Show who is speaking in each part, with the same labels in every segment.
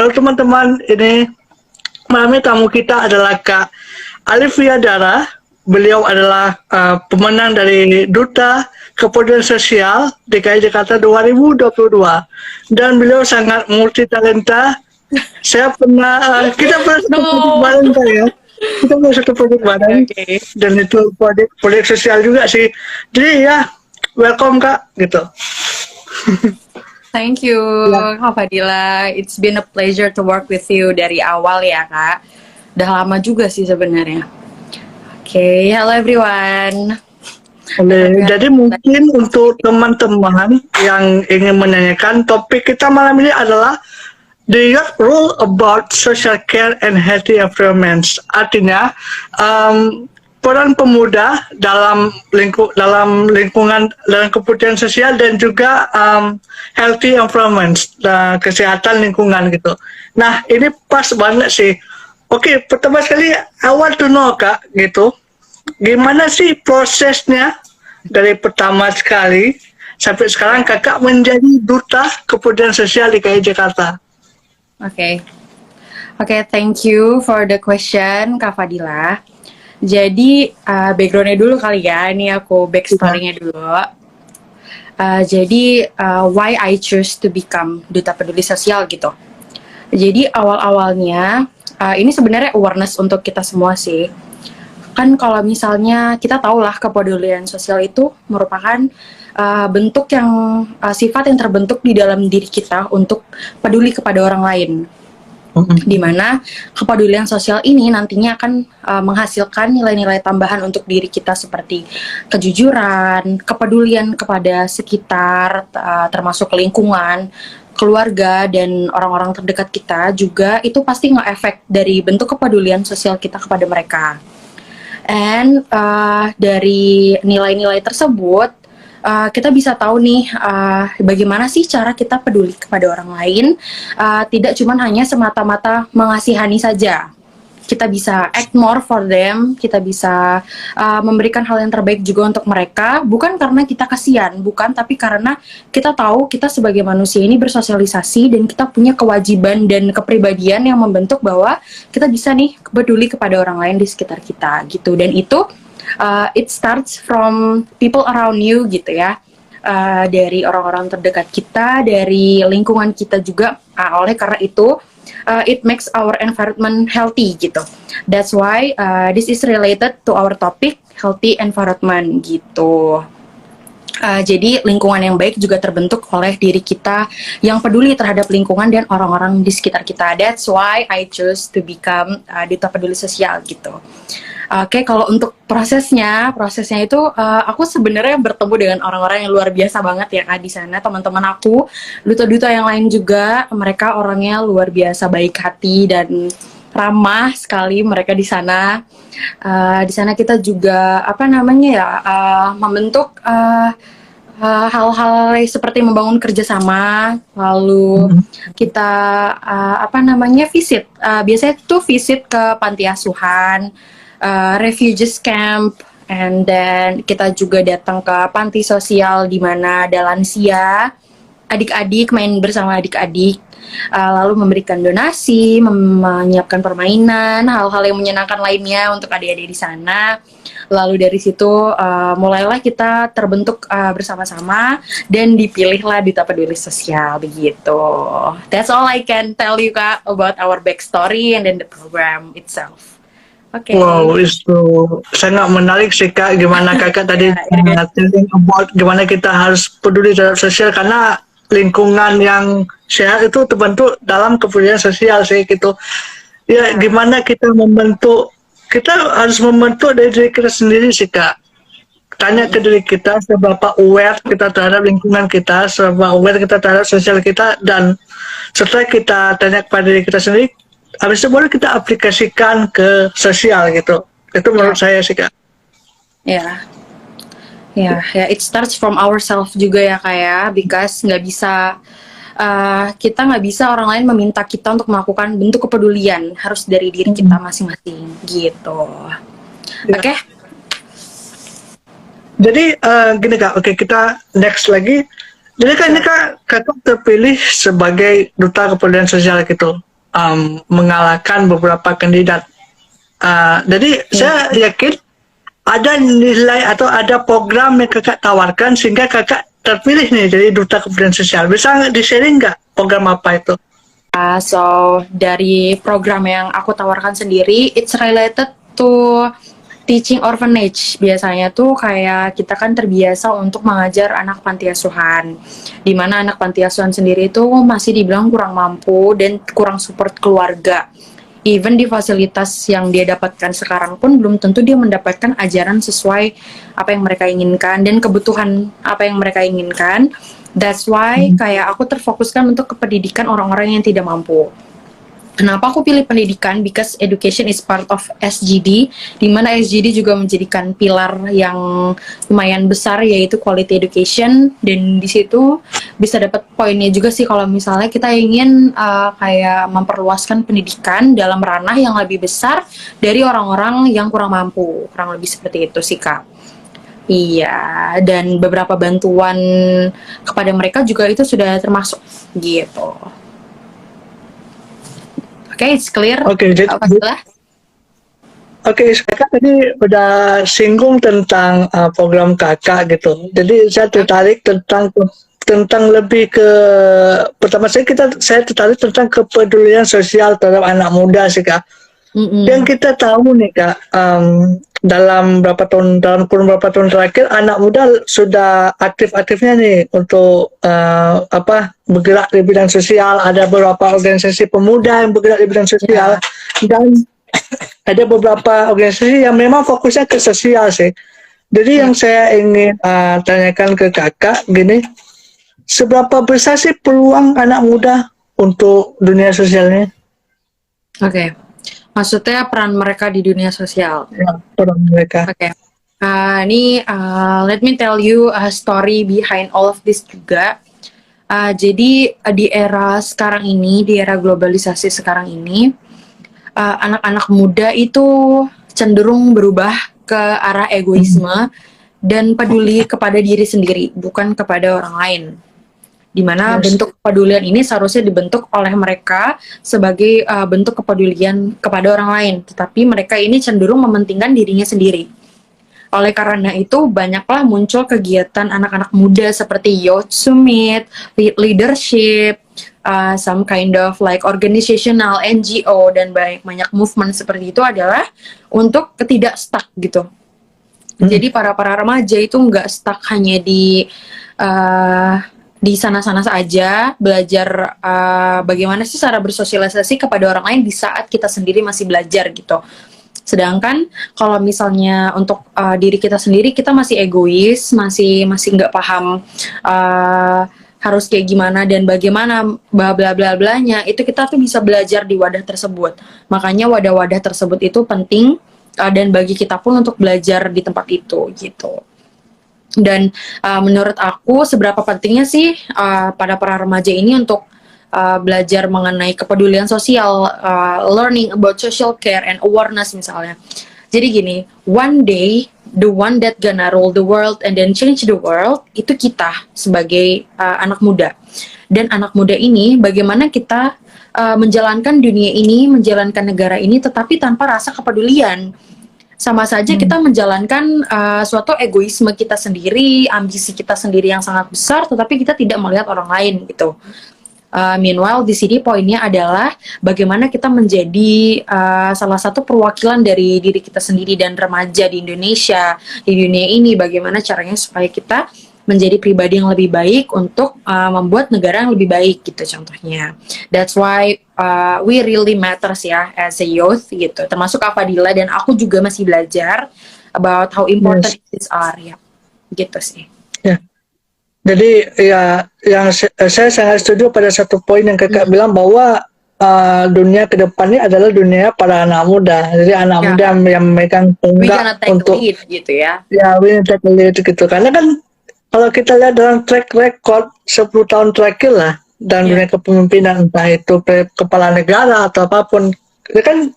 Speaker 1: halo teman-teman, ini malam ini tamu kita adalah Kak Alivia Dara. Beliau adalah pemenang dari Duta Kepemudaan Sosial DKI Jakarta 2022 dan beliau sangat multi talenta. Saya pernah kita pernah satu proyek bareng Kak ya. Kita pernah satu proyek bareng dan itu proyek sosial juga sih. Jadi ya welcome Kak gitu.
Speaker 2: Thank you, Kak Fadila. It's been a pleasure to work with you dari awal ya, Kak. Udah lama juga sih sebenarnya. Oke, hello everyone.
Speaker 1: Jadi mungkin untuk teman-teman yang ingin menanyakan, topik kita malam ini adalah the youth role about social care and healthy environment. Artinya peran pemuda dalam lingkungan dalam kebutuhan sosial dan juga healthy environment, kesehatan lingkungan gitu. Nah ini pas banget sih. Oke, pertama sekali I want to know Kak gitu, gimana sih prosesnya dari pertama sekali sampai sekarang Kakak menjadi Duta Kepemudaan Sosial DKI Jakarta?
Speaker 2: Oke, thank you for the question, Kak Fadila. Jadi backgroundnya dulu kali ya, ini aku backstory-nya dulu. Jadi why I choose to become Duta Peduli Sosial gitu. Jadi awal-awalnya ini sebenarnya awareness untuk kita semua sih. Kan kalau misalnya kita tahulah kepedulian sosial itu merupakan bentuk yang sifat yang terbentuk di dalam diri kita untuk peduli kepada orang lain. Di mana kepedulian sosial ini nantinya akan menghasilkan nilai-nilai tambahan untuk diri kita seperti kejujuran, kepedulian kepada sekitar, termasuk lingkungan, keluarga, dan orang-orang terdekat kita juga itu pasti nge-efek dari bentuk kepedulian sosial kita kepada mereka. And dari nilai-nilai tersebut kita bisa tahu nih bagaimana sih cara kita peduli kepada orang lain, tidak cuma hanya semata-mata mengasihani saja. Kita bisa act more for them, kita bisa memberikan hal yang terbaik juga untuk mereka, bukan karena kita kasihan, bukan, tapi karena kita tahu kita sebagai manusia ini bersosialisasi dan kita punya kewajiban dan kepribadian yang membentuk bahwa kita bisa nih peduli kepada orang lain di sekitar kita gitu. Dan itu it starts from people around you gitu ya, dari orang-orang terdekat kita, dari lingkungan kita juga. Oleh karena itu it makes our environment healthy gitu. That's why this is related to our topic healthy environment gitu. Jadi lingkungan yang baik juga terbentuk oleh diri kita yang peduli terhadap lingkungan dan orang-orang di sekitar kita. That's why I choose to become Duta Peduli Sosial gitu. Oke, kalau untuk prosesnya itu aku sebenarnya bertemu dengan orang-orang yang luar biasa banget ya Kak di sana. Teman-teman aku, duta-duta yang lain juga, mereka orangnya luar biasa baik hati dan ramah sekali mereka di sana. Di sana kita juga membentuk hal-hal seperti membangun kerjasama, lalu kita visit. Biasanya itu visit ke panti asuhan, refugees camp, and then kita juga datang ke panti sosial di mana ada lansia, adik-adik main bersama adik-adik, lalu memberikan donasi, menyiapkan permainan, hal-hal yang menyenangkan lainnya untuk adik-adik di sana. Lalu dari situ mulailah kita terbentuk bersama-sama dan dipilihlah Duta Peduli Sosial begitu. That's all I can tell you Kak about our backstory and then the program itself. Okay.
Speaker 1: Wow, itu sangat menarik sih Kak, gimana Kakak tadi telling about gimana kita harus peduli terhadap sosial, karena lingkungan yang sehat itu terbentuk dalam kepedulian sosial sih gitu. Ya, gimana kita harus membentuk dari diri kita sendiri sih Kak. Tanya ke diri kita seberapa aware kita terhadap lingkungan kita, seberapa aware kita terhadap sosial kita, dan setelah kita tanya kepada diri kita sendiri, habis itu baru kita aplikasikan ke sosial gitu. Itu menurut saya sih Kak.
Speaker 2: Ya, it starts from ourselves juga ya Kak ya, because kita nggak bisa orang lain meminta kita untuk melakukan bentuk kepedulian, harus dari diri kita masing-masing gitu. Oke.
Speaker 1: Jadi gini Kak, oke kita next lagi. Jadi kan ini Kakak terpilih sebagai Duta Kepedulian Sosial gitu. mengalahkan beberapa kandidat. Jadi saya yakin ada nilai atau ada program yang kakak tawarkan sehingga kakak terpilih nih jadi duta kebudayaan sosial. Bisa di-sharing nggak program apa itu?
Speaker 2: So dari program yang aku tawarkan sendiri, it's related to teaching orphanage. Biasanya tuh kayak kita kan terbiasa untuk mengajar anak panti asuhan, di mana anak panti asuhan sendiri itu masih dibilang kurang mampu dan kurang support keluarga. Even di fasilitas yang dia dapatkan sekarang pun belum tentu dia mendapatkan ajaran sesuai apa yang mereka inginkan dan kebutuhan apa yang mereka inginkan. That's why kayak aku terfokuskan untuk ke pendidikan orang-orang yang tidak mampu. Kenapa aku pilih pendidikan? Because education is part of SGD, di mana SGD juga menjadikan pilar yang lumayan besar yaitu quality education, dan di situ bisa dapat poinnya juga sih kalau misalnya kita ingin kayak memperluaskan pendidikan dalam ranah yang lebih besar dari orang-orang yang kurang mampu, kurang lebih seperti itu sih Kak. Iya, dan beberapa bantuan kepada mereka juga itu sudah termasuk gitu. Oke, it's clear.
Speaker 1: Oke, jadi kakak tadi udah singgung tentang program kakak gitu. Jadi saya tertarik tentang lebih ke pertama saya tertarik tentang kepedulian sosial terhadap anak muda sih Kak. Yang kita tahu nih Kak, dalam kurun berapa tahun terakhir anak muda sudah aktif-aktifnya nih untuk bergerak di bidang sosial. Ada beberapa organisasi pemuda yang bergerak di bidang sosial dan ada beberapa organisasi yang memang fokusnya ke sosial sih. Jadi yang saya ingin tanyakan ke kakak gini, seberapa besar sih peluang anak muda untuk dunia sosialnya?
Speaker 2: Oke. Maksudnya peran mereka di dunia sosial.
Speaker 1: Ya, peran mereka.
Speaker 2: Oke. Let me tell you a story behind all of this juga. Jadi di era sekarang ini, di era globalisasi sekarang ini, anak-anak muda itu cenderung berubah ke arah egoisme dan peduli kepada diri sendiri, bukan kepada orang lain. Di mana bentuk kepedulian ini seharusnya dibentuk oleh mereka sebagai bentuk kepedulian kepada orang lain, tetapi mereka ini cenderung mementingkan dirinya sendiri. Oleh karena itu, banyaklah muncul kegiatan anak-anak muda seperti Youth Summit, Leadership, some kind of like organizational NGO, dan banyak movement seperti itu adalah untuk tidak stuck gitu. Jadi para remaja itu nggak stuck hanya di sana-sana saja, belajar bagaimana sih cara bersosialisasi kepada orang lain di saat kita sendiri masih belajar gitu. Sedangkan kalau misalnya untuk diri kita sendiri, kita masih egois, masih nggak paham harus kayak gimana dan bagaimana bla bla bla blanya, itu kita tuh bisa belajar di wadah tersebut. Makanya wadah-wadah tersebut itu penting dan bagi kita pun untuk belajar di tempat itu gitu. Dan menurut aku seberapa pentingnya sih pada para remaja ini untuk belajar mengenai kepedulian sosial, learning about social care and awareness misalnya. Jadi gini, one day the one that gonna rule the world and then change the world itu kita sebagai anak muda. Dan anak muda ini bagaimana kita menjalankan dunia ini, menjalankan negara ini tetapi tanpa rasa kepedulian. Sama saja kita menjalankan suatu egoisme kita sendiri, ambisi kita sendiri yang sangat besar, tetapi kita tidak melihat orang lain gitu. Meanwhile di sini poinnya adalah bagaimana kita menjadi salah satu perwakilan dari diri kita sendiri dan remaja di Indonesia, di dunia ini, bagaimana caranya supaya kita menjadi pribadi yang lebih baik untuk membuat negara yang lebih baik gitu contohnya. That's why we really matters ya as a youth gitu. Termasuk Kak Fadila dan aku juga masih belajar about how important these are ya. Gitu sih. Ya.
Speaker 1: Jadi ya yang saya sangat setuju pada satu poin yang kakak bilang bahwa dunia kedepannya adalah dunia para anak muda. Jadi anak muda yang memegang tonggak untuk
Speaker 2: lead, gitu ya.
Speaker 1: Ya, we take the lead gitu. Karena kan kalau kita lihat dalam track record 10 tahun terakhir lah dalam dunia kepemimpinan, entah itu kepala negara atau apapun, itu kan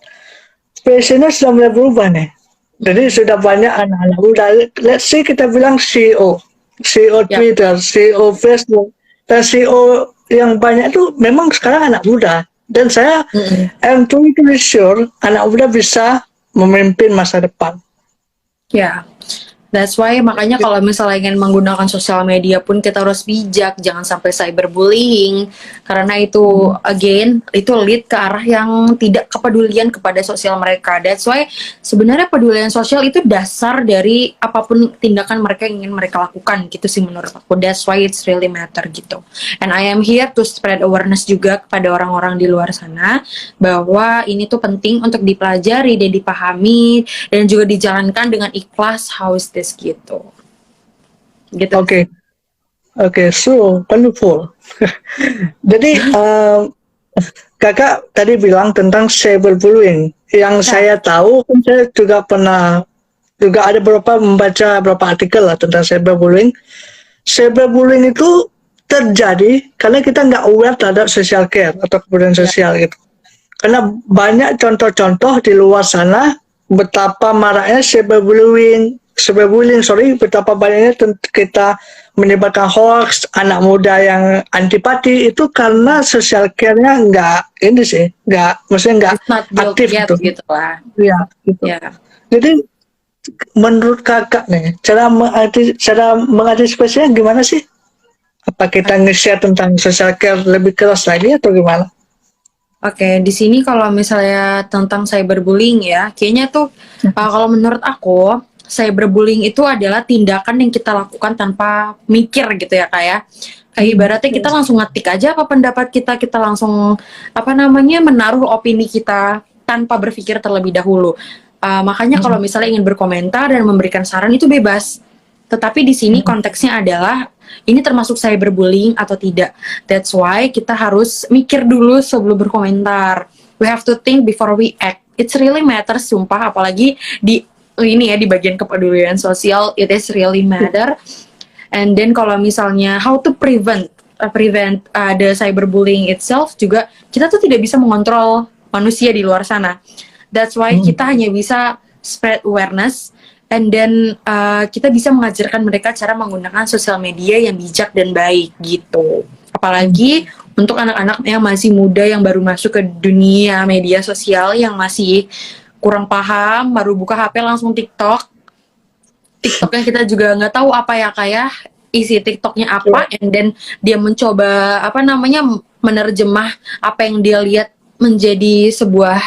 Speaker 1: passionnya sudah mulai berubah nih. Jadi sudah banyak anak-anak muda. Let's see kita bilang CEO Twitter, CEO Facebook, dan CEO yang banyak itu memang sekarang anak muda. Dan saya am totally sure anak muda bisa memimpin masa depan.
Speaker 2: Ya, that's why makanya kalau misalnya ingin menggunakan sosial media pun kita harus bijak, jangan sampai cyberbullying, karena itu again itu lead ke arah yang tidak kepedulian kepada sosial mereka. That's why sebenarnya pedulian sosial itu dasar dari apapun tindakan mereka yang ingin mereka lakukan gitu sih menurut aku. That's why it's really matter gitu. And I am here to spread awareness juga kepada orang-orang di luar sana bahwa ini tuh penting untuk dipelajari dan dipahami dan juga dijalankan dengan ikhlas. How is this gitu. Gitu.
Speaker 1: Oke, so wonderful. Jadi kakak tadi bilang tentang cyberbullying. Yang saya tahu, kan saya juga pernah ada membaca beberapa artikel lah tentang cyberbullying. Cyberbullying itu terjadi karena kita nggak aware terhadap social care atau kepedulian sosial gitu. Karena banyak contoh-contoh di luar sana betapa maraknya betapa banyaknya kita menyebabkan hoax, anak muda yang antipati itu karena social care-nya maksudnya nggak aktif
Speaker 2: gitu lah.
Speaker 1: Iya, gitu.
Speaker 2: Yeah.
Speaker 1: Jadi menurut kakak nih, cara mengantisipasinya gimana sih? Apa kita nge-share tentang social care lebih keras lagi atau gimana?
Speaker 2: Oke, di sini kalau misalnya tentang cyberbullying ya, kayaknya tuh kalau menurut aku cyberbullying itu adalah tindakan yang kita lakukan tanpa mikir gitu ya kayak ibaratnya kita langsung ngetik aja apa pendapat kita langsung menaruh opini kita tanpa berpikir terlebih dahulu. Makanya kalau misalnya ingin berkomentar dan memberikan saran itu bebas. Tetapi di sini konteksnya adalah ini termasuk cyberbullying atau tidak. That's why kita harus mikir dulu sebelum berkomentar. We have to think before we act. It's really matters, sumpah. Apalagi di bagian kepedulian sosial, it is really matter. And then kalau misalnya how to prevent the cyberbullying itself juga, kita tuh tidak bisa mengontrol manusia di luar sana. That's why kita hanya bisa spread awareness. And then kita bisa mengajarkan mereka cara menggunakan sosial media yang bijak dan baik gitu. Apalagi untuk anak-anak yang masih muda yang baru masuk ke dunia media sosial yang masih kurang paham, baru buka HP langsung TikToknya kita juga nggak tahu apa ya kayak isi TikToknya apa, and then dia mencoba menerjemah apa yang dia lihat menjadi sebuah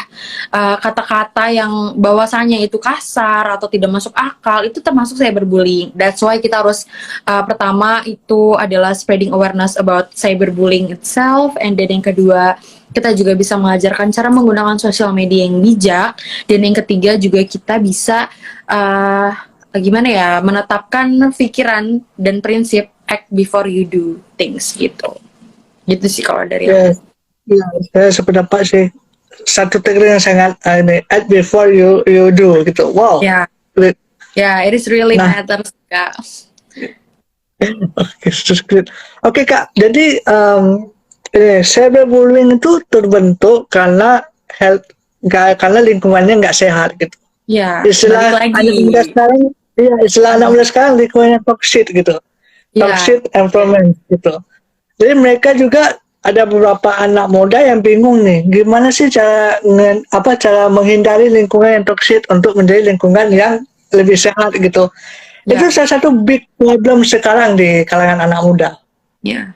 Speaker 2: kata-kata yang bahwasanya itu kasar atau tidak masuk akal, itu termasuk cyberbullying. That's why kita harus pertama itu adalah spreading awareness about cyberbullying itself, and then yang kedua kita juga bisa mengajarkan cara menggunakan sosial media yang bijak, dan yang ketiga juga kita bisa menetapkan pikiran dan prinsip act before you do things gitu sih kalau dari aku.
Speaker 1: Ya, saya sependapat sih. Satu teknik yang sangat act before you do gitu. Wow.
Speaker 2: Ya, it is really matters, Kak.
Speaker 1: Oke, Kak. Jadi cyberbullying itu terbentuk karena lingkungannya nggak sehat gitu.
Speaker 2: Ya.
Speaker 1: Istilah anak muda sekarang lingkungannya toxic gitu. Toxic environment gitu. Jadi mereka juga ada beberapa anak muda yang bingung nih, gimana sih cara menghindari lingkungan yang toksik untuk menjadi lingkungan yang lebih sehat gitu. Itu salah satu big problem sekarang di kalangan anak muda.
Speaker 2: Ya.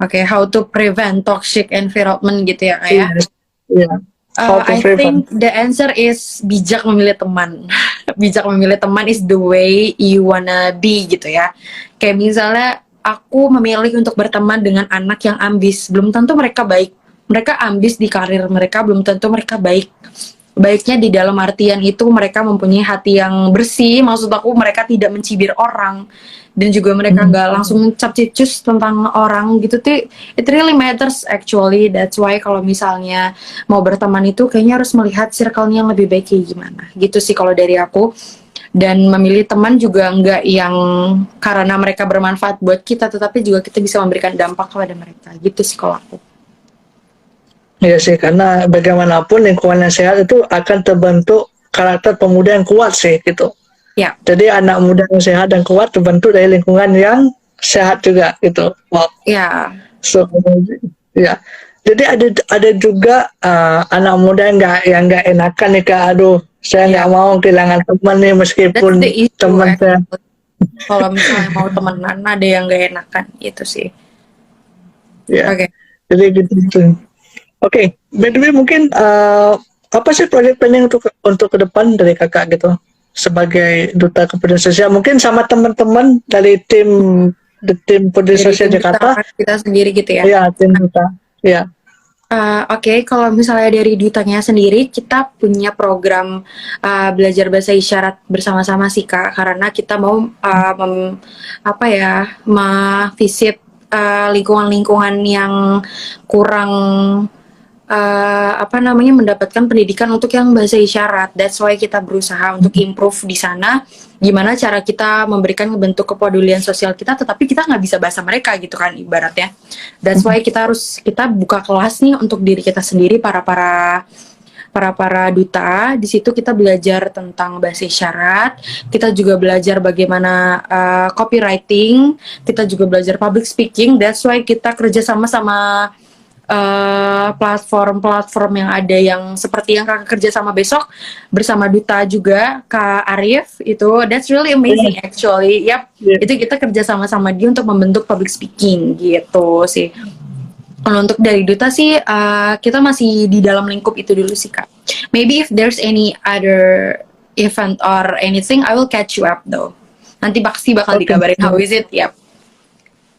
Speaker 2: Oke, how to prevent toxic environment gitu ya, Kak ya? I think the answer is bijak memilih teman. Bijak memilih teman is the way you wanna be gitu ya. Kayak misalnya aku memilih untuk berteman dengan anak yang ambis, belum tentu mereka baik. Mereka ambis di karir mereka, belum tentu mereka baik. Baiknya di dalam artian itu mereka mempunyai hati yang bersih, maksud aku mereka tidak mencibir orang, dan juga mereka nggak langsung cap-cicus tentang orang gitu. It really matters actually. That's why kalau misalnya mau berteman itu kayaknya harus melihat circle-nya yang lebih baik kayak gimana. Gitu sih kalau dari aku. Dan memilih teman juga enggak yang karena mereka bermanfaat buat kita, tetapi juga kita bisa memberikan dampak kepada mereka. Gitu sih kalau aku.
Speaker 1: Iya sih, karena bagaimanapun lingkungan yang sehat itu akan terbentuk karakter pemuda yang kuat sih gitu.
Speaker 2: Ya.
Speaker 1: Jadi anak muda yang sehat dan kuat terbentuk dari lingkungan yang sehat juga gitu. Wow.
Speaker 2: Ya.
Speaker 1: So, ya. Jadi ada juga anak muda yang nggak enakan nih Kak. Aduh, saya nggak
Speaker 2: Ya,
Speaker 1: mau kehilangan teman nih
Speaker 2: that's the
Speaker 1: meskipun
Speaker 2: issue
Speaker 1: teman saya.
Speaker 2: actually. Kalau misalnya mau temenan ada yang gak enakan itu sih.
Speaker 1: Ya,
Speaker 2: Oke.
Speaker 1: jadi gitu. Oke, by the way mungkin apa sih proyek planning untuk ke depan dari Kakak gitu sebagai duta kepedulian sosial mungkin sama teman-teman dari tim peduli
Speaker 2: Dari
Speaker 1: sosial
Speaker 2: tim
Speaker 1: Jakarta.
Speaker 2: kita kita sendiri gitu ya.
Speaker 1: Ya, tim duta. Ya.
Speaker 2: Oke, kalau misalnya dari dutanya sendiri, kita punya program belajar bahasa isyarat bersama-sama sih Kak, karena kita mau apa ya, visit lingkungan-lingkungan yang kurang apa namanya mendapatkan pendidikan untuk yang bahasa isyarat. That's why kita berusaha untuk improve di sana. Gimana cara kita memberikan bentuk kepedulian sosial kita, tetapi kita nggak bisa bahasa mereka gitu kan ibaratnya. That's why kita buka kelas nih untuk diri kita sendiri para duta. Di situ kita belajar tentang bahasa isyarat, kita juga belajar bagaimana copywriting, kita juga belajar public speaking. That's why kita kerja sama platform-platform yang ada yang seperti yang Kakak kerja sama besok bersama duta juga Kak Arif itu that's really amazing actually. Yap,
Speaker 1: Ya.
Speaker 2: itu kita kerja sama-sama dia untuk membentuk public speaking gitu sih. Kalau untuk dari duta sih kita masih di dalam lingkup itu dulu sih Kak. Maybe if there's any other event or anything I will catch you up though. Nanti pasti bakal
Speaker 1: Oke.
Speaker 2: dikabarin how is it. Yap.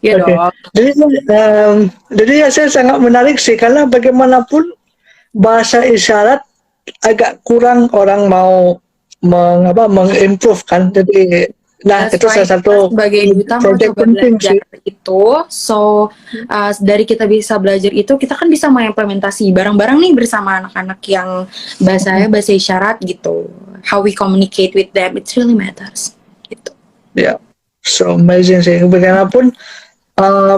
Speaker 2: Iya
Speaker 1: Oke.
Speaker 2: dong.
Speaker 1: Jadi ya saya sangat menarik sih karena bagaimanapun bahasa isyarat agak kurang orang mau mengimprove kan. Jadi
Speaker 2: That's
Speaker 1: itu
Speaker 2: why
Speaker 1: salah satu
Speaker 2: kita sebagai duta mau
Speaker 1: project
Speaker 2: coba
Speaker 1: penting
Speaker 2: belajar
Speaker 1: sih.
Speaker 2: itu. So dari kita bisa belajar itu, kita kan bisa mengimplementasi bareng-bareng nih bersama anak-anak yang bahasanya bahasa isyarat gitu. How we communicate with them, it really matters. Gitu.
Speaker 1: Ya, so amazing sih. Bagaimanapun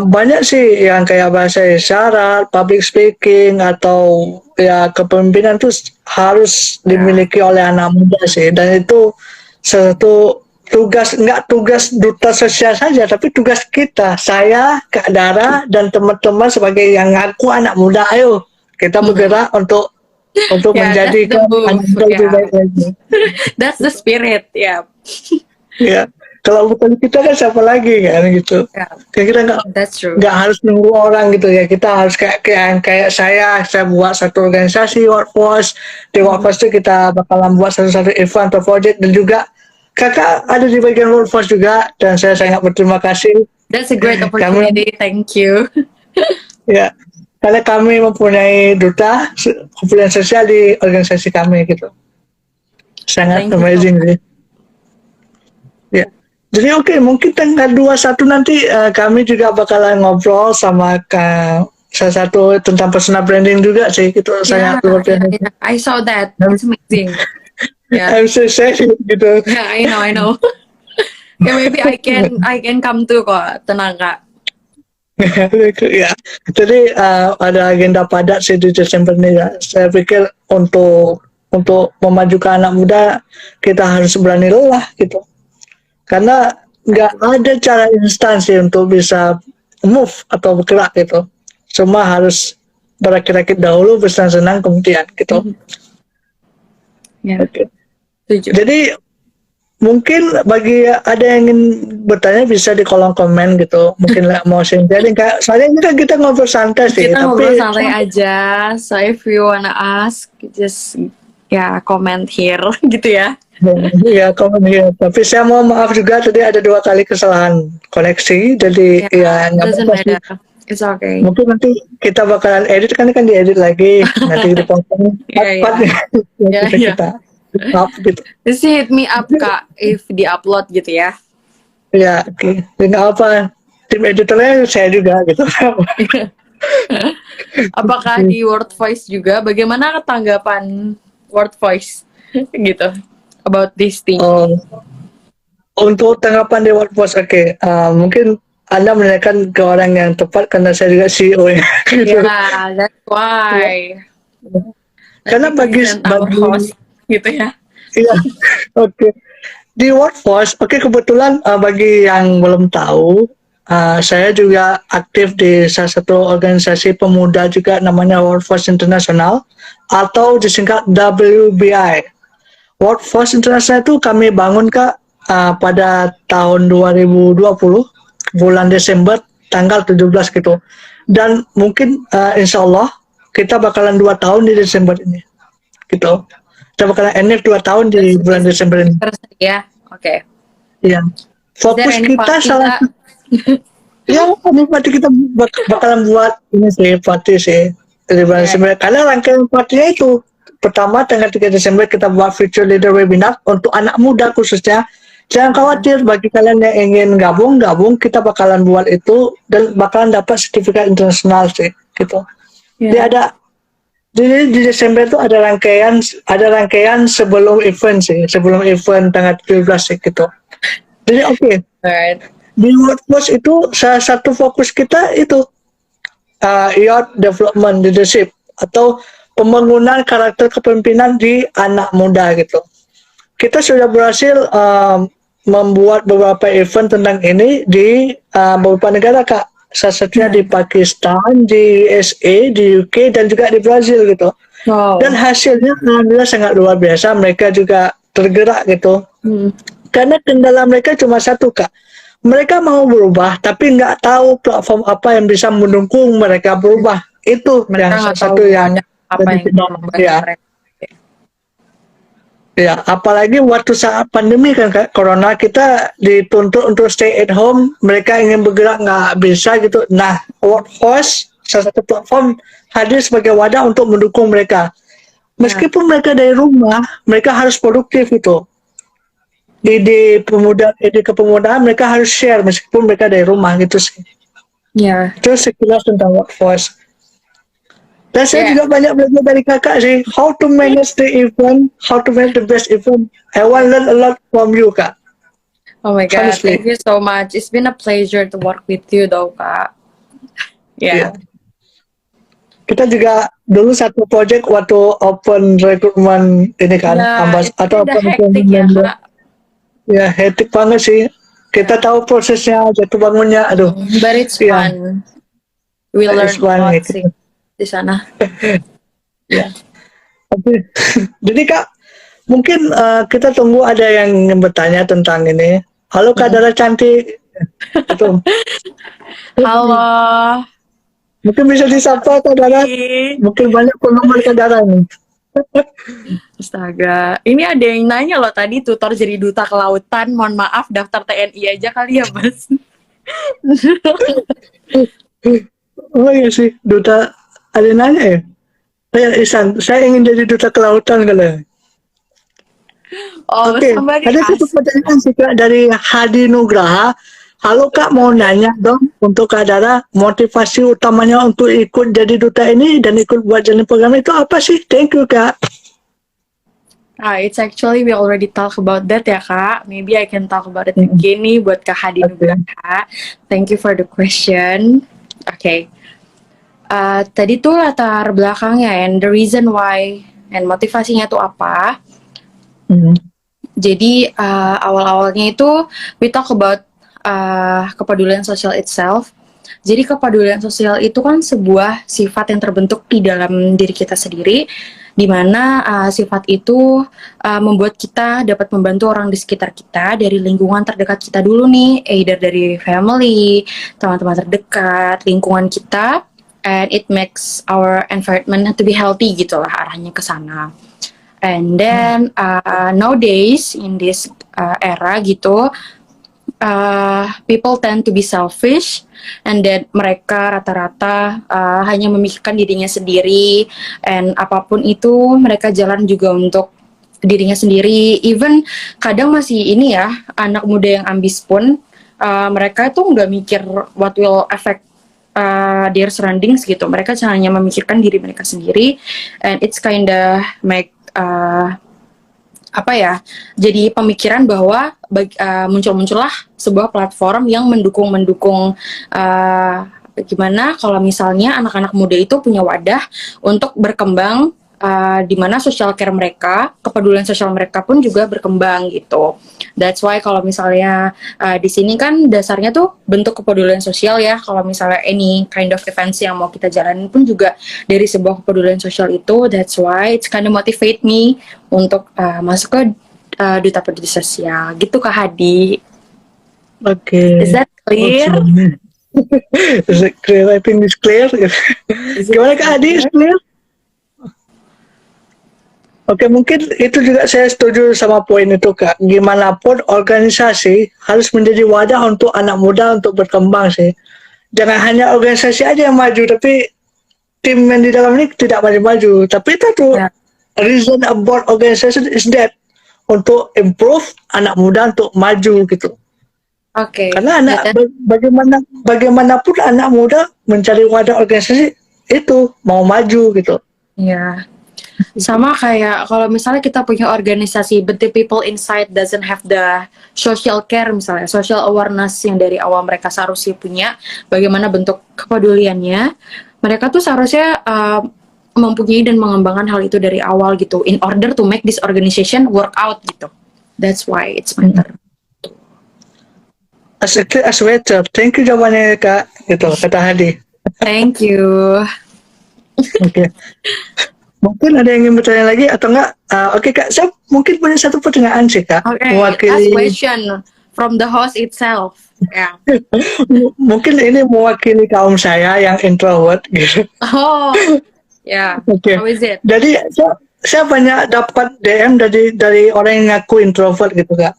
Speaker 1: banyak sih yang kayak bahasa isyarat, public speaking atau ya kepemimpinan itu harus dimiliki oleh anak muda sih. Dan itu satu nggak tugas duta sosial saja, tapi tugas kita, saya, Kak Dara, dan teman-teman sebagai yang ngaku anak muda. Ayo kita bergerak untuk
Speaker 2: Yeah, that's the
Speaker 1: menjadikan
Speaker 2: move.
Speaker 1: anak muda lebih
Speaker 2: Yeah.
Speaker 1: baik lagi.
Speaker 2: That's the spirit. Yeah.
Speaker 1: Ya, kalau bukan kita kan siapa lagi kan gitu.
Speaker 2: Yeah.
Speaker 1: Kita
Speaker 2: That's true.
Speaker 1: nggak harus nunggu orang gitu ya, kita harus kayak saya buat satu organisasi workforce. Di workforce itu kita bakalan buat satu event atau project, dan juga Kakak ada di bagian workforce juga, dan saya sangat berterima kasih.
Speaker 2: That's a great opportunity. Thank you.
Speaker 1: Ya, karena kami mempunyai duta kepedulian sosial di organisasi kami gitu, sangat
Speaker 2: Thank you so
Speaker 1: amazing sih. Ya. Jadi oke, mungkin tanggal 21 nanti kami juga bakalan ngobrol sama salah satu tentang personal branding juga sih, gitu. Sangat luar biasa.
Speaker 2: Yeah. I saw that. It's amazing. Yeah.
Speaker 1: I'm so excited gitu.
Speaker 2: Yeah, I know. Yeah, maybe I can come too kok. Tenang Kak.
Speaker 1: Ya, jadi ada agenda padat sih di Desember ini ya. Saya pikir untuk memajukan anak muda kita harus berani lelah gitu. Karena nggak ada cara instan sih untuk bisa move atau bergerak gitu. Cuma harus berakit-akit dahulu, bersenang-senang kemudian gitu.
Speaker 2: Ya.
Speaker 1: Oke.
Speaker 2: Setuju.
Speaker 1: Jadi mungkin bagi ada yang ingin bertanya bisa di kolom komen gitu. Mungkin mau sharing kayak soalnya ini kan kita ngobrol santai sih.
Speaker 2: Kita
Speaker 1: tapi
Speaker 2: ngobrol santai aja. So if you wanna ask, just comment here gitu ya.
Speaker 1: ya komen ya. Tapi saya mau maaf juga tadi ada 2 kali kesalahan koneksi. Jadi ya nggak
Speaker 2: doesn't
Speaker 1: apa-apa sih.
Speaker 2: matter. It's okay.
Speaker 1: Mungkin nanti kita bakalan edit kan diedit lagi. Nanti dipotong
Speaker 2: Iya,
Speaker 1: part-part
Speaker 2: Iya, iya.
Speaker 1: kita up gitu.
Speaker 2: Just hit me up Kak if di-upload gitu ya.
Speaker 1: Ya, oke. Nggak apa. Tim editornya saya juga gitu.
Speaker 2: Apakah di Word Voice juga? Bagaimana tanggapan Word Voice gitu about this thing?
Speaker 1: Untuk tanggapan di Workforce, oke. Mungkin Anda menanyakan ke orang yang tepat karena saya juga CEO ya. Gitu.
Speaker 2: Yeah, that's why.
Speaker 1: Karena bagi
Speaker 2: host gitu ya.
Speaker 1: iya, oke. Di Workforce, oke, kebetulan bagi yang belum tahu, Saya juga aktif di salah satu organisasi pemuda juga namanya Workforce International atau disingkat WBI. Workforce International itu kami bangun Kak pada tahun 2020 bulan Desember tanggal 17 gitu. Dan mungkin insya Allah kita bakalan 2 tahun di Desember ini gitu. Kita bakalan end 2 tahun di bulan Desember ini.
Speaker 2: Ya, oke.
Speaker 1: Ya. Fokus kita salah ya party kita bakalan buat ini sih party sih di bulan Desember. Karena rangkaian partinya itu pertama tanggal 3 Desember kita buat future leader webinar untuk anak muda khususnya. Jangan khawatir bagi kalian yang ingin gabung kita bakalan buat itu dan bakalan dapat sertifikat internasional sih gitu. Jadi ada di Desember itu ada rangkaian sebelum event sih, sebelum event tanggal 17 sih gitu. Jadi oke.
Speaker 2: Right.
Speaker 1: Di Workforce itu salah satu fokus kita itu youth development leadership atau pembangunan karakter kepemimpinan di anak muda gitu. Kita sudah berhasil membuat beberapa event tentang ini di beberapa negara Kak. Salah satunya di Pakistan, di USA, di UK dan juga di Brazil gitu.
Speaker 2: Wow.
Speaker 1: Dan hasilnya alhamdulillah sangat luar biasa. Mereka juga tergerak gitu. Karena kendala mereka cuma satu Kak. Mereka mau berubah tapi nggak tahu platform apa yang bisa mendukung mereka berubah. Itu
Speaker 2: Mereka
Speaker 1: yang
Speaker 2: nggak
Speaker 1: satu
Speaker 2: tahu
Speaker 1: yang
Speaker 2: apa yang bisa membantu mereka.
Speaker 1: Ya, apalagi waktu saat pandemi kan Kak, corona kita dituntut untuk stay at home, mereka ingin bergerak nggak bisa gitu. Nah, Workforce salah satu platform hadir sebagai wadah untuk mendukung mereka. Meskipun mereka dari rumah, mereka harus produktif itu. Ide kepemudaan mereka harus share meskipun mereka dari rumah gitu sih.
Speaker 2: Ya.
Speaker 1: Terus sekilas tentang Workforce. Dan saya juga banyak belajar dari kakak sih, how to manage the event, how to manage the best event. I want to learn a lot from you, Kak.
Speaker 2: Oh my God,
Speaker 1: Honestly.
Speaker 2: thank you so much. It's been a pleasure to work with you though, Kak.
Speaker 1: Iya. Kita juga dulu satu project waktu open recruitment ini kan, atau
Speaker 2: udah
Speaker 1: open
Speaker 2: hektik ya,
Speaker 1: recruitment.
Speaker 2: Kak.
Speaker 1: Ya, hektik banget sih. Kita tahu prosesnya, jatuh bangunnya, aduh.
Speaker 2: But it's fun. We learn a lot sih di sana.
Speaker 1: Ya. Oke. Jadi Kak, mungkin kita tunggu ada yang ingin bertanya tentang ini. Halo Kak Dara cantik. Betul.
Speaker 2: Halo.
Speaker 1: Mungkin bisa disapa Kak Dara. Mungkin banyak penggemar Kak Dara nih.
Speaker 2: Astaga, ini ada yang nanya loh tadi tutor jadi duta kelautan. Mohon maaf, daftar TNI aja kali ya, Mas.
Speaker 1: Oh iya sih, duta. Ada yang nanya ya? Saya Isan, saya ingin jadi duta kelautan kalau.
Speaker 2: Oh,
Speaker 1: Oke, ada satu pertanyaan sih Kak dari Hadi Nugraha. Halo Kak, mau nanya dong untuk Kak Dara, motivasi utamanya untuk ikut jadi duta ini dan ikut buat jalan program itu apa sih? Thank you Kak.
Speaker 2: It's actually we already talk about that ya Kak. Maybe I can talk about it again nih buat Kak Hadi Nugraha. Thank you for the question. Oke. Tadi tuh latar belakangnya and the reason why and motivasinya tuh apa. Jadi awal-awalnya itu we talk about kepedulian sosial itself. Jadi kepedulian sosial itu kan sebuah sifat yang terbentuk di dalam diri kita sendiri, di mana sifat itu membuat kita dapat membantu orang di sekitar kita dari lingkungan terdekat kita dulu nih, either dari family, teman-teman terdekat, lingkungan kita, and it makes our environment to be healthy gitulah arahnya ke sana. And then nowadays in this era gitu, people tend to be selfish, and then mereka rata-rata hanya memikirkan dirinya sendiri, and apapun itu mereka jalan juga untuk dirinya sendiri. Even kadang masih ini ya, anak muda yang ambis pun mereka tuh nggak mikir what will affect their surroundings gitu. Mereka hanya memikirkan diri mereka sendiri, and it's kinda make jadi pemikiran bahwa muncul-muncullah sebuah platform yang mendukung gimana kalau misalnya anak-anak muda itu punya wadah untuk berkembang di mana social care mereka, kepedulian sosial mereka pun juga berkembang gitu. That's why kalau misalnya di sini kan dasarnya tuh bentuk kepedulian sosial ya. Kalau misalnya any kind of events yang mau kita jalanin pun juga dari sebuah kepedulian sosial itu. That's why it's kind of motivate me untuk masuk ke duta peduli sosial gitu Kak Hadi.
Speaker 1: Oke.
Speaker 2: Is that clear?
Speaker 1: Is it clear? I think it's clear. Gimana Kak Adi? Is clear? Oke, mungkin itu juga saya setuju sama poin itu Kak. Gimana pun organisasi harus menjadi wadah untuk anak muda untuk berkembang sih. Jangan hanya organisasi aja yang maju, tapi tim yang di dalam ini tidak maju-maju. Tapi itu tuh
Speaker 2: Ya.
Speaker 1: reason about organization is that untuk improve anak muda untuk maju gitu.
Speaker 2: Oke.
Speaker 1: Karena
Speaker 2: Ya,
Speaker 1: bagaimanapun anak muda mencari wadah organisasi itu mau maju gitu.
Speaker 2: ya. Sama kayak kalau misalnya kita punya organisasi, but the people inside doesn't have the social care misalnya, social awareness yang dari awal mereka seharusnya punya, bagaimana bentuk kepeduliannya, mereka tuh seharusnya mempunyai dan mengembangkan hal itu dari awal gitu, in order to make this organization work out gitu. That's why it's matter.
Speaker 1: As waiter, thank you jawabannya Kak, gitu kata Hadi.
Speaker 2: Thank you.
Speaker 1: Oke. Mungkin ada yang ingin bertanya lagi atau enggak? Oke Kak, saya mungkin punya satu pertanyaan sih Kak.
Speaker 2: Okay, ask question from the host itself. Yeah.
Speaker 1: Mungkin ini mewakili kaum saya yang introvert gitu.
Speaker 2: Oh, yeah.
Speaker 1: Oke.
Speaker 2: How is it?
Speaker 1: Jadi saya banyak dapat DM dari orang yang ngaku introvert gitu Kak.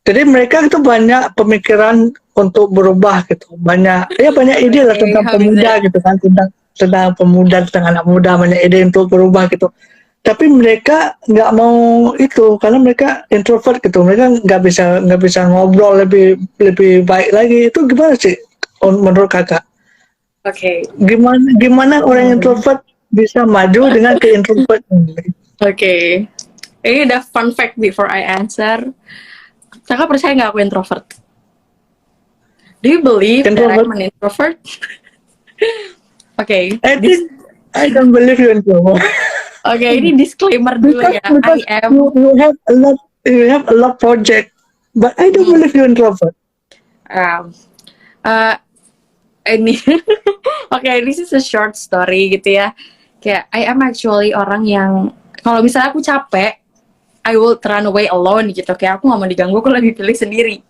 Speaker 1: Jadi mereka itu banyak pemikiran untuk berubah gitu. Banyak ide lah tentang pemuda gitu kan, tentang pemuda, tentang anak muda, banyak ide untuk berubah gitu. Tapi mereka nggak mau itu karena mereka introvert gitu. Mereka nggak bisa ngobrol lebih baik lagi. Itu gimana sih menurut Kakak?
Speaker 2: Okay.
Speaker 1: Gimana orang introvert bisa maju dengan ke-introvert?
Speaker 2: Okay. Ini ada fun fact before I answer. Kakak percaya nggak aku introvert? Do you believe that I'm an introvert? Okay.
Speaker 1: I don't believe you introvert.
Speaker 2: Okay, ini disclaimer dulu ya.
Speaker 1: Because
Speaker 2: I am.
Speaker 1: You have a lot project, but I don't believe you introvert.
Speaker 2: Ini. Okay, this is a short story gitu ya. Kayak I am actually orang yang kalau misalnya aku capek, I will run away alone gitu. Kayak aku nggak mau diganggu, aku lebih pilih sendiri.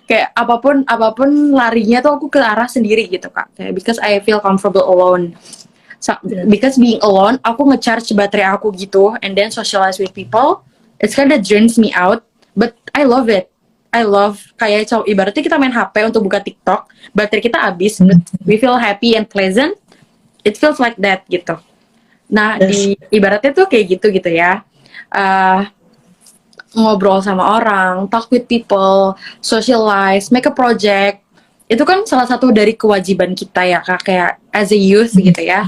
Speaker 2: Kayak apapun larinya tuh aku ke arah sendiri gitu Kak. Kayak because I feel comfortable alone. So, because being alone, aku nge-charge baterai aku gitu, and then socialize with people. It's kinda drains me out, but I love it. I love kayak ibaratnya kita main HP untuk buka TikTok, baterai kita habis, but we feel happy and pleasant. It feels like that gitu. Nah, di ibaratnya tuh kayak gitu ya. Ngobrol sama orang, talk with people, socialize, make a project. Itu kan salah satu dari kewajiban kita ya Kak, kayak as a youth gitu ya.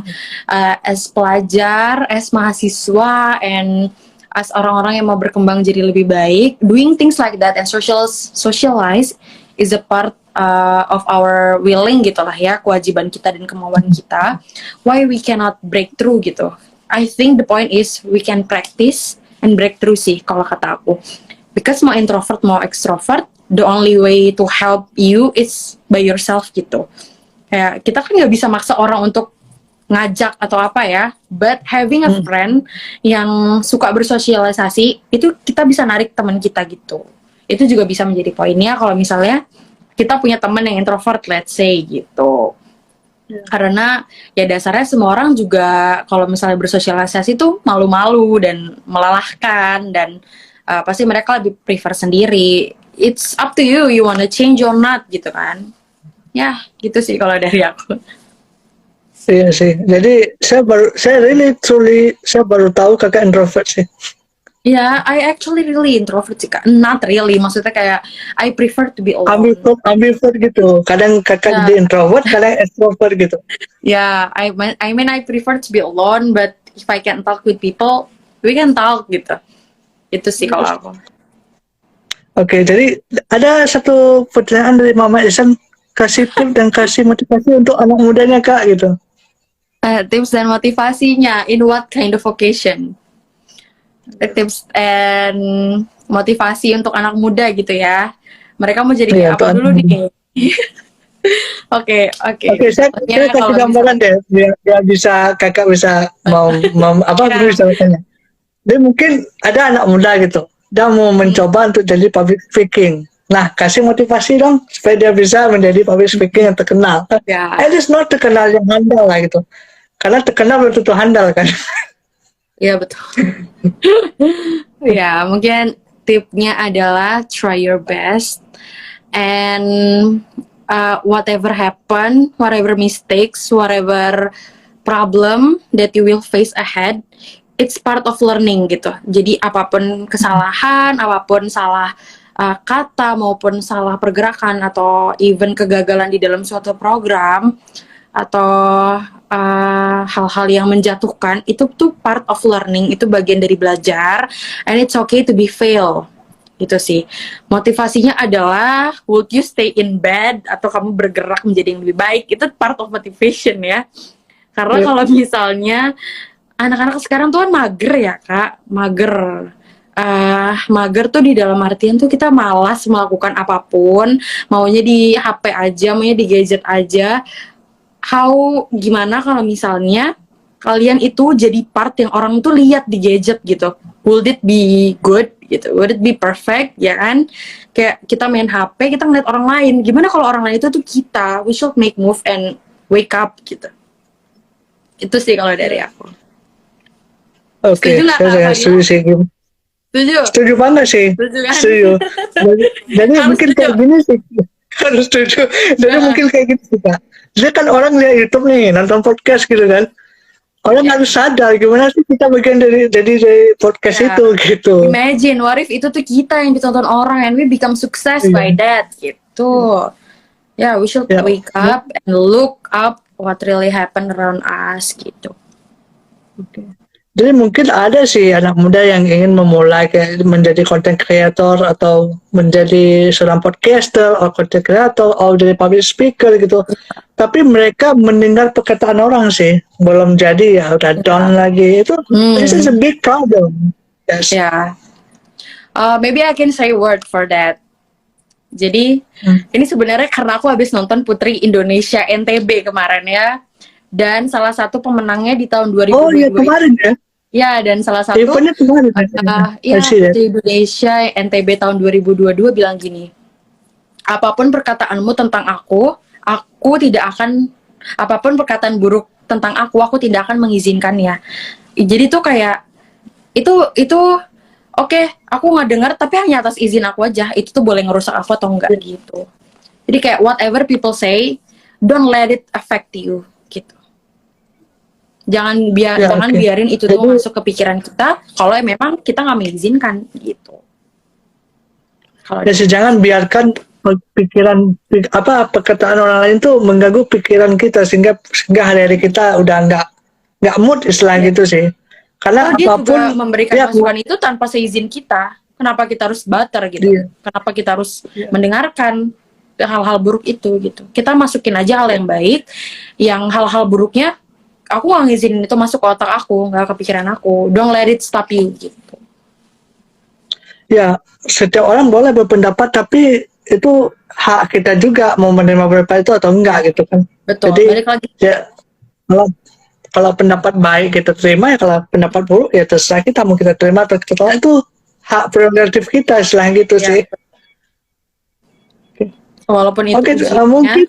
Speaker 2: As pelajar, as mahasiswa, and as orang-orang yang mau berkembang jadi lebih baik, doing things like that and socialize is a part of our willing gitu lah ya, kewajiban kita dan kemauan kita. Why we cannot break through gitu. I think the point is we can practice and breakthrough sih kalau kata aku. Because mau introvert mau extrovert, the only way to help you is by yourself gitu. Kayak kita kan nggak bisa maksa orang untuk ngajak atau apa ya, but having a friend yang suka bersosialisasi itu kita bisa narik teman kita gitu. Itu juga bisa menjadi poinnya kalau misalnya kita punya teman yang introvert, let's say gitu. Karena ya dasarnya semua orang juga kalau misalnya bersosialisasi tuh malu-malu dan melelahkan dan pasti mereka lebih prefer sendiri. It's up to you, you wanna change or not gitu kan. Ya gitu sih kalau dari aku.
Speaker 1: Iya sih, jadi saya baru tahu Kakak introvert sih.
Speaker 2: Yeah, I actually really introvert sih Kak. Not really, maksudnya kayak I prefer to be alone.
Speaker 1: Ambivert gitu. Kadang Kakak jadi introvert, kadang extrovert gitu.
Speaker 2: Yeah, I mean I prefer to be alone, but if I can talk with people, we can talk gitu. Itu sih kalau aku.
Speaker 1: Oke, jadi ada satu pertanyaan dari Mama Isan, kasih tip dan kasih motivasi untuk anak mudanya Kak gitu.
Speaker 2: Tips dan motivasinya, in what kind of occasion? Tips and motivasi untuk anak muda gitu ya. Mereka mau jadi kayak
Speaker 1: Iya,
Speaker 2: apa
Speaker 1: tuh.
Speaker 2: dulu nih? Oke, oke.
Speaker 1: Oke, saya
Speaker 2: Contohnya
Speaker 1: kasih
Speaker 2: kalau
Speaker 1: gambaran
Speaker 2: misalnya,
Speaker 1: deh, biar bisa kakak bisa apa
Speaker 2: ya,
Speaker 1: bisa bertanya. Dia mungkin ada anak muda gitu, dia mau mencoba untuk jadi public speaking. Nah, kasih motivasi dong supaya dia bisa menjadi public speaking yang terkenal.
Speaker 2: ya,
Speaker 1: At least not terkenal yang handal lah gitu. Karena terkenal belum tentu handal kan.
Speaker 2: ya betul. Ya, mungkin tipnya adalah try your best and whatever happen, whatever mistakes, whatever problem that you will face ahead, it's part of learning gitu. Jadi apapun kesalahan, apapun salah kata maupun salah pergerakan atau even kegagalan di dalam suatu program atau hal-hal yang menjatuhkan itu tuh part of learning, itu bagian dari belajar, and it's okay to be fail gitu sih. Motivasinya adalah would you stay in bed atau kamu bergerak menjadi yang lebih baik, itu part of motivation ya. Karena kalau misalnya anak-anak sekarang tuh kan mager ya kak, mager tuh di dalam artian tuh kita malas melakukan apapun, maunya di HP aja, maunya di gadget aja. Gimana kalau misalnya kalian itu jadi part yang orang tuh lihat di gadget gitu, would it be good gitu, would it be perfect ya kan, kayak kita main HP kita ngeliat orang lain, gimana kalau orang lain itu tuh kita, we should make move and wake up gitu. Itu sih kalau dari aku.
Speaker 1: Oke,
Speaker 2: Setuju nggak
Speaker 1: saya
Speaker 2: Kak
Speaker 1: sangat
Speaker 2: Fadila?
Speaker 1: setuju sih.
Speaker 2: Setuju?
Speaker 1: Setuju banget sih.
Speaker 2: Setuju kan?
Speaker 1: Setuju. Jadi
Speaker 2: Harus
Speaker 1: mungkin
Speaker 2: setuju.
Speaker 1: kayak gini sih. Harus setuju. Jadi mungkin kayak gitu sih Kak. Jadi kan orang lihat YouTube nih, nonton podcast gitu kan. Orang
Speaker 2: Ya.
Speaker 1: harus sadar gimana sih kita bagian dari podcast
Speaker 2: Ya.
Speaker 1: itu gitu.
Speaker 2: Imagine, what if itu tuh kita yang ditonton orang and we become success
Speaker 1: Iya.
Speaker 2: by that gitu. Yeah, we should
Speaker 1: Ya.
Speaker 2: wake up and look up what really happened around us gitu.
Speaker 1: Jadi mungkin ada sih anak muda yang ingin memulai kayak menjadi content creator atau menjadi seorang podcaster atau content creator atau jadi public speaker gitu. Tapi mereka mendengar perkataan orang sih, belum jadi ya udah down lagi. Itu this is a big problem. Yes.
Speaker 2: Yeah. Maybe I can say word for that. Jadi ini sebenarnya karena aku habis nonton Putri Indonesia NTB kemarin ya. Dan salah satu pemenangnya di tahun 2022.
Speaker 1: Oh iya kemarin ya.
Speaker 2: Ya, dan salah satu
Speaker 1: Eventnya kemarin.
Speaker 2: ya Putri Indonesia NTB tahun 2022 bilang gini, apapun perkataanmu tentang aku tidak akan, apapun perkataan buruk tentang aku tidak akan mengizinkannya. Jadi tuh kayak itu oke, aku nggak dengar tapi hanya atas izin aku aja, itu tuh boleh ngerusak aku atau enggak gitu. Jadi kayak whatever people say, don't let it affect you gitu. Jangan biarin itu tuh masuk ke pikiran kita kalau memang kita nggak mengizinkan gitu.
Speaker 1: Ya jangan biarkan perkataan orang lain tuh mengganggu pikiran kita sehingga hari-hari kita udah nggak mood istilah gitu sih. Karena
Speaker 2: dia
Speaker 1: apapun
Speaker 2: juga memberikan masukan itu tanpa seizin kita. Kenapa kita harus bater gitu?
Speaker 1: Iya.
Speaker 2: Kenapa kita harus mendengarkan hal-hal buruk itu gitu? Kita masukin aja hal yang baik, yang hal-hal buruknya aku nggak ngizinin itu masuk ke otak aku, nggak kepikiran aku. Don't let it stop you gitu.
Speaker 1: Ya, setiap orang boleh berpendapat, tapi itu hak kita juga mau menerima pendapat itu atau enggak gitu kan.
Speaker 2: Betul.
Speaker 1: Jadi
Speaker 2: balik lagi.
Speaker 1: Ya, kalau pendapat baik kita terima, ya kalau pendapat buruk ya terserah kita mau kita terima atau kita tolak, itu hak prerogatif kita selain gitu sih.
Speaker 2: Walaupun itu
Speaker 1: mungkin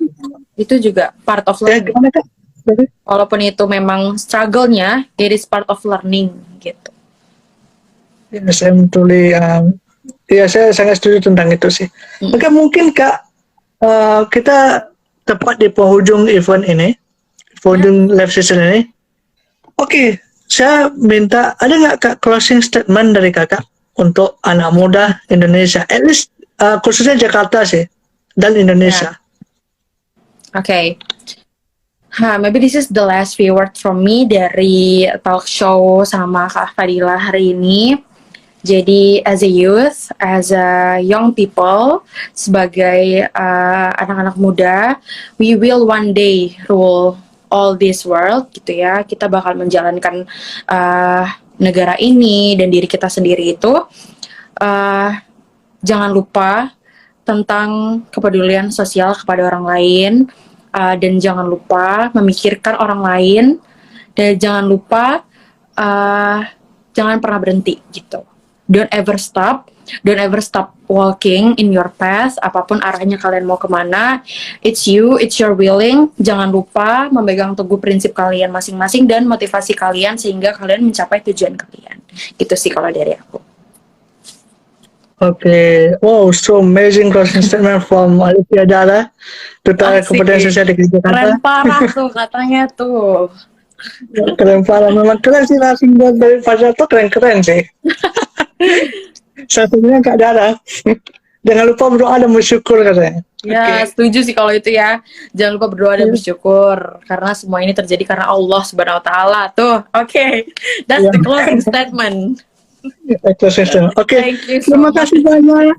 Speaker 2: itu juga part of learning.
Speaker 1: Gimana, Kak?
Speaker 2: Walaupun itu memang struggle-nya, it is part of learning gitu.
Speaker 1: Yes, ya saya sangat setuju tentang itu sih. Maka mungkin Kak, kita tepat di penghujung event ini, penghujung live session ini. Oke, saya minta ada nggak Kak closing statement dari Kakak untuk anak muda Indonesia, at least khususnya Jakarta sih dan Indonesia.
Speaker 2: Okay. Maybe this is the last few words from me dari talk show sama Kak Fadila hari ini. Jadi as a youth, as a young people, sebagai anak-anak muda, we will one day rule all this world gitu ya, kita bakal menjalankan negara ini dan diri kita sendiri itu, jangan lupa tentang kepedulian sosial kepada orang lain, dan jangan lupa memikirkan orang lain, dan jangan lupa jangan pernah berhenti gitu. Don't ever stop walking in your path, apapun arahnya kalian mau kemana. It's you, it's your willing. Jangan lupa memegang teguh prinsip kalian masing-masing dan motivasi kalian sehingga kalian mencapai tujuan kalian. Gitu sih kalau dari aku.
Speaker 1: Okay. Wow, so amazing closing statement from Alifia Dara, Duta
Speaker 2: Asik.
Speaker 1: Kepentingan Sosial di Jakarta.
Speaker 2: Keren parah tuh katanya tuh.
Speaker 1: Keren parah, memang keren sih langsung dari Fajar tuh keren-keren sih. Satunya Kak Dara. Jangan lupa berdoa dan bersyukur katanya.
Speaker 2: Ya, setuju sih kalau itu ya. Jangan lupa berdoa dan bersyukur karena semua ini terjadi karena Allah Subhanahu wa taala. Tuh. Oke. That's the closing statement.
Speaker 1: Oke.
Speaker 2: Thank you so
Speaker 1: Terima
Speaker 2: much.
Speaker 1: kasih banyak.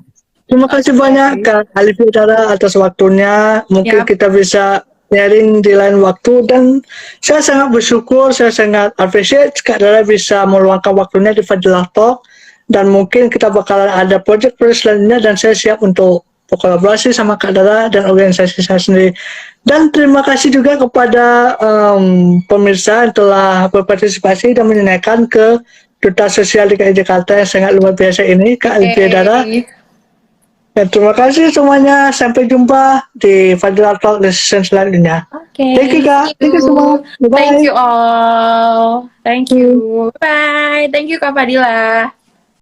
Speaker 1: Terima kasih banyak Kak Alifia Dara atas waktunya. Mungkin
Speaker 2: Yap.
Speaker 1: kita bisa sharing di lain waktu, dan saya sangat bersyukur, saya sangat appreciate Kak Dara bisa meluangkan waktunya di Fadilah Talk, dan mungkin kita bakalan ada project-project selanjutnya, dan saya siap untuk berkolaborasi sama Kak Dara dan organisasi saya sendiri. Dan terima kasih juga kepada pemirsa yang telah berpartisipasi dan menanyakan ke Duta Sosial DKI Jakarta yang sangat luar biasa ini, Kak Alifia Dara. Dan terima kasih semuanya. Sampai jumpa di Fadilah Talk di season selanjutnya.
Speaker 2: Okay.
Speaker 1: Thank you, Kak. Thank you semua. Bye-bye.
Speaker 2: Thank you all. Thank you. Bye. Thank you Kak Fadila.